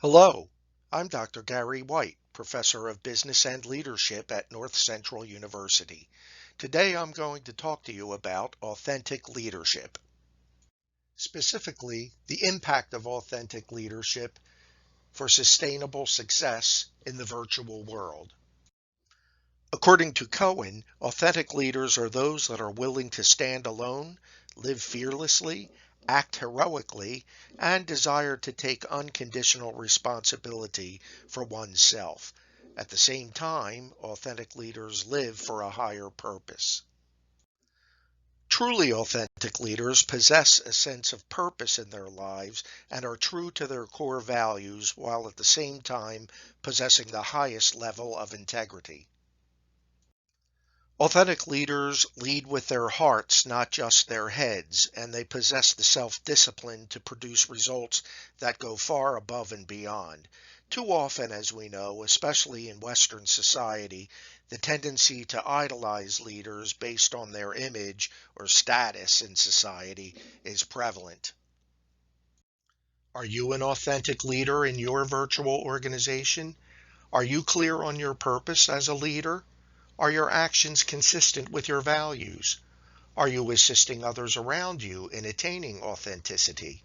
Hello, I'm Dr. Gary White, Professor of Business and Leadership at North Central University. Today I'm going to talk to you about authentic leadership. Specifically, the impact of authentic leadership for sustainable success in the virtual world. According to Cohen, authentic leaders are those that are willing to stand alone, live fearlessly, act heroically, and desire to take unconditional responsibility for oneself. At the same time, authentic leaders live for a higher purpose. Truly authentic leaders possess a sense of purpose in their lives and are true to their core values while at the same time possessing the highest level of integrity. Authentic leaders lead with their hearts, not just their heads, and they possess the self-discipline to produce results that go far above and beyond. Too often, as we know, especially in Western society, the tendency to idolize leaders based on their image or status in society is prevalent. Are you an authentic leader in your virtual organization? Are you clear on your purpose as a leader? Are your actions consistent with your values? Are you assisting others around you in attaining authenticity?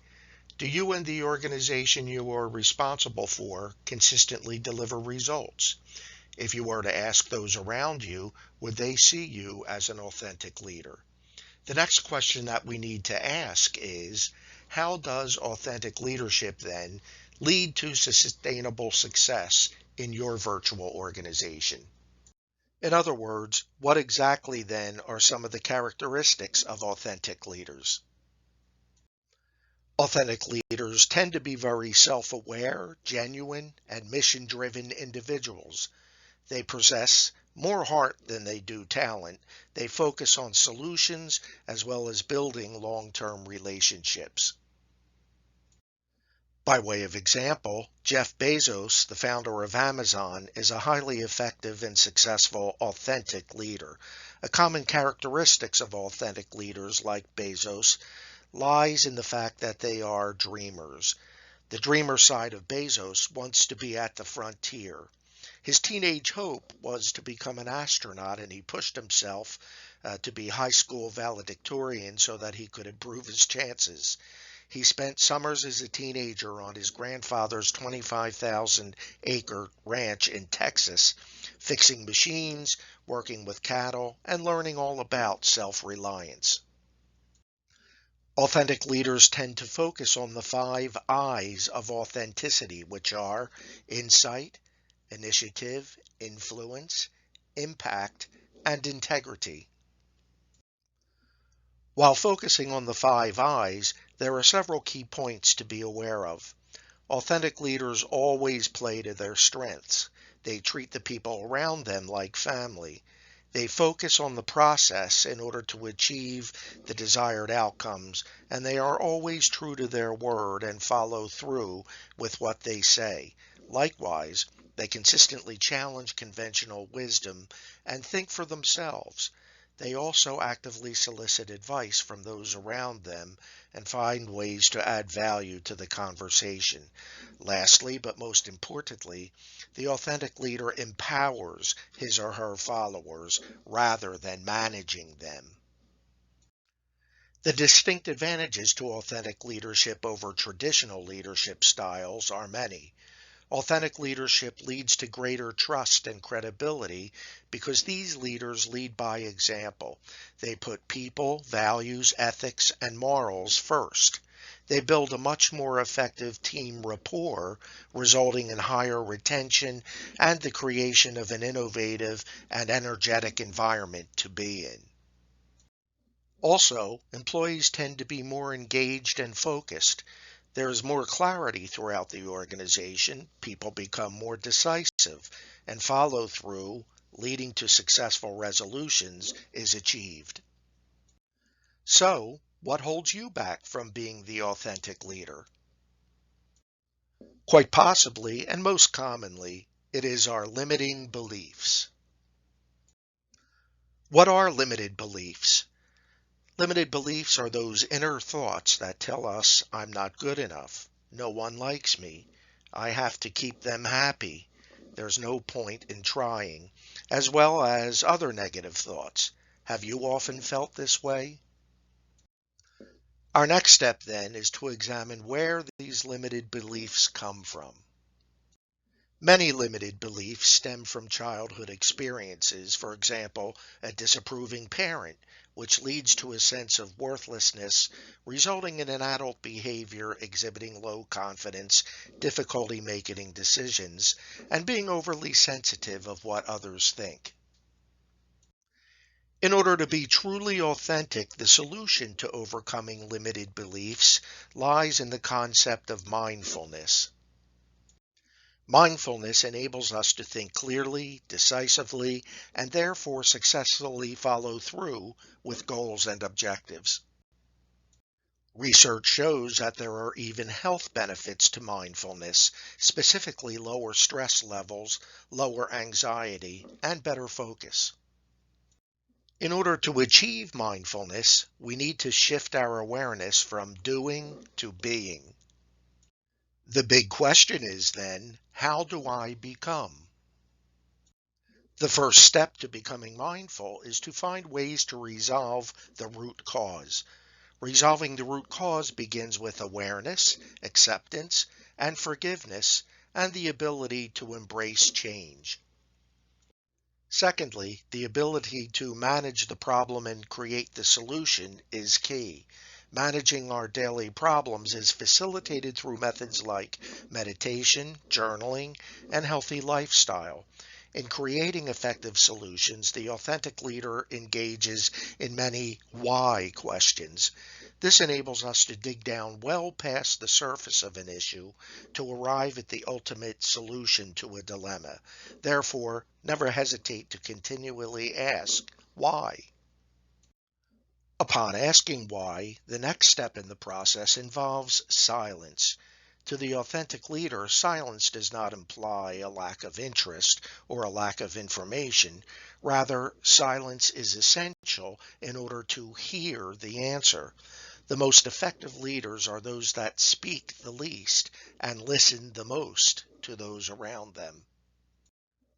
Do you and the organization you are responsible for consistently deliver results? If you were to ask those around you, would they see you as an authentic leader? The next question that we need to ask is, how does authentic leadership then lead to sustainable success in your virtual organization? In other words, what exactly then are some of the characteristics of authentic leaders? Authentic leaders tend to be very self-aware, genuine, and mission-driven individuals. They possess more heart than they do talent. They focus on solutions as well as building long-term relationships. By way of example, Jeff Bezos, the founder of Amazon, is a highly effective and successful authentic leader. A common characteristic of authentic leaders like Bezos lies in the fact that they are dreamers. The dreamer side of Bezos wants to be at the frontier. His teenage hope was to become an astronaut, and he pushed himself to be high school valedictorian so that he could improve his chances. He spent summers as a teenager on his grandfather's 25,000-acre ranch in Texas, fixing machines, working with cattle, and learning all about self-reliance. Authentic leaders tend to focus on the 5 I's of authenticity, which are insight, initiative, influence, impact, and integrity. While focusing on the 5 I's, there are several key points to be aware of. Authentic leaders always play to their strengths. They treat the people around them like family. They focus on the process in order to achieve the desired outcomes, and they are always true to their word and follow through with what they say. Likewise, they consistently challenge conventional wisdom and think for themselves. They also actively solicit advice from those around them and find ways to add value to the conversation. Lastly, but most importantly, the authentic leader empowers his or her followers rather than managing them. The distinct advantages to authentic leadership over traditional leadership styles are many. Authentic leadership leads to greater trust and credibility because these leaders lead by example. They put people, values, ethics, and morals first. They build a much more effective team rapport, resulting in higher retention and the creation of an innovative and energetic environment to be in. Also, employees tend to be more engaged and focused. There is more clarity throughout the organization, people become more decisive, and follow through, leading to successful resolutions, is achieved. So, what holds you back from being the authentic leader? Quite possibly, and most commonly, it is our limiting beliefs. What are limited beliefs? Limited beliefs are those inner thoughts that tell us I'm not good enough, no one likes me, I have to keep them happy. There's no point in trying, as well as other negative thoughts. Have you often felt this way? Our next step then is to examine where these limited beliefs come from. Many limited beliefs stem from childhood experiences, for example, a disapproving parent, which leads to a sense of worthlessness, resulting in an adult behavior exhibiting low confidence, difficulty making decisions, and being overly sensitive of what others think. In order to be truly authentic, the solution to overcoming limited beliefs lies in the concept of mindfulness. Mindfulness enables us to think clearly, decisively, and therefore successfully follow through with goals and objectives. Research shows that there are even health benefits to mindfulness, specifically lower stress levels, lower anxiety, and better focus. In order to achieve mindfulness, we need to shift our awareness from doing to being. The big question is then, how do I become? The first step to becoming mindful is to find ways to resolve the root cause. Resolving the root cause begins with awareness, acceptance, and forgiveness, and the ability to embrace change. Secondly, the ability to manage the problem and create the solution is key. Managing our daily problems is facilitated through methods like meditation, journaling, and healthy lifestyle. In creating effective solutions, the authentic leader engages in many why questions. This enables us to dig down well past the surface of an issue to arrive at the ultimate solution to a dilemma. Therefore, never hesitate to continually ask why. Upon asking why, the next step in the process involves silence. To the authentic leader, silence does not imply a lack of interest or a lack of information. Rather, silence is essential in order to hear the answer. The most effective leaders are those that speak the least and listen the most to those around them.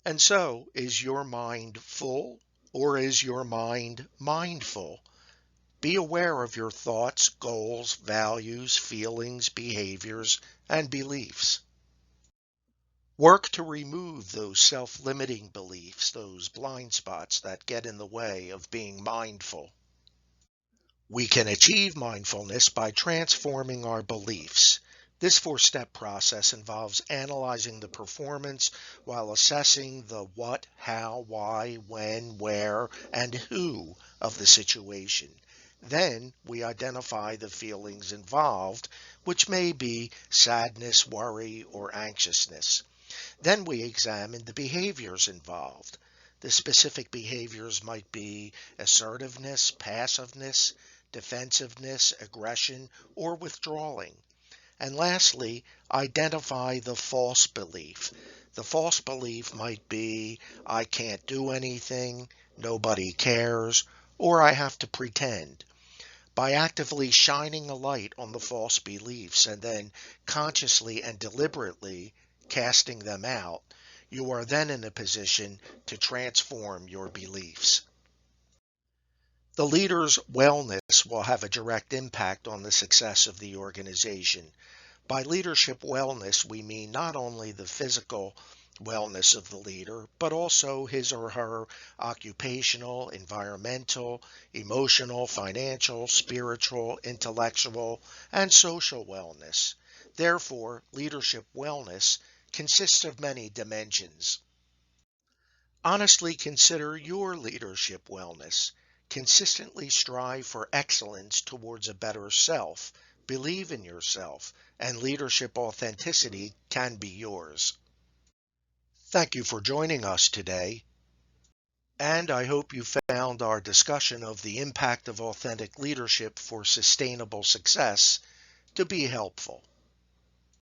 And so, is your mind full or is your mind mindful? Be aware of your thoughts, goals, values, feelings, behaviors, and beliefs. Work to remove those self-limiting beliefs, those blind spots that get in the way of being mindful. We can achieve mindfulness by transforming our beliefs. This four-step process involves analyzing the performance while assessing the what, how, why, when, where, and who of the situation. Then we identify the feelings involved, which may be sadness, worry, or anxiousness. Then we examine the behaviors involved. The specific behaviors might be assertiveness, passiveness, defensiveness, aggression, or withdrawing. And lastly, identify the false belief. The false belief might be, I can't do anything, nobody cares, or I have to pretend. By actively shining a light on the false beliefs and then consciously and deliberately casting them out, you are then in a position to transform your beliefs. The leader's wellness will have a direct impact on the success of the organization. By leadership wellness, we mean not only the physical wellness of the leader, but also his or her occupational, environmental, emotional, financial, spiritual, intellectual, and social wellness. Therefore, leadership wellness consists of many dimensions. Honestly consider your leadership wellness. Consistently strive for excellence towards a better self. Believe in yourself, and leadership authenticity can be yours. Thank you for joining us today, and I hope you found our discussion of the impact of authentic leadership for sustainable success to be helpful.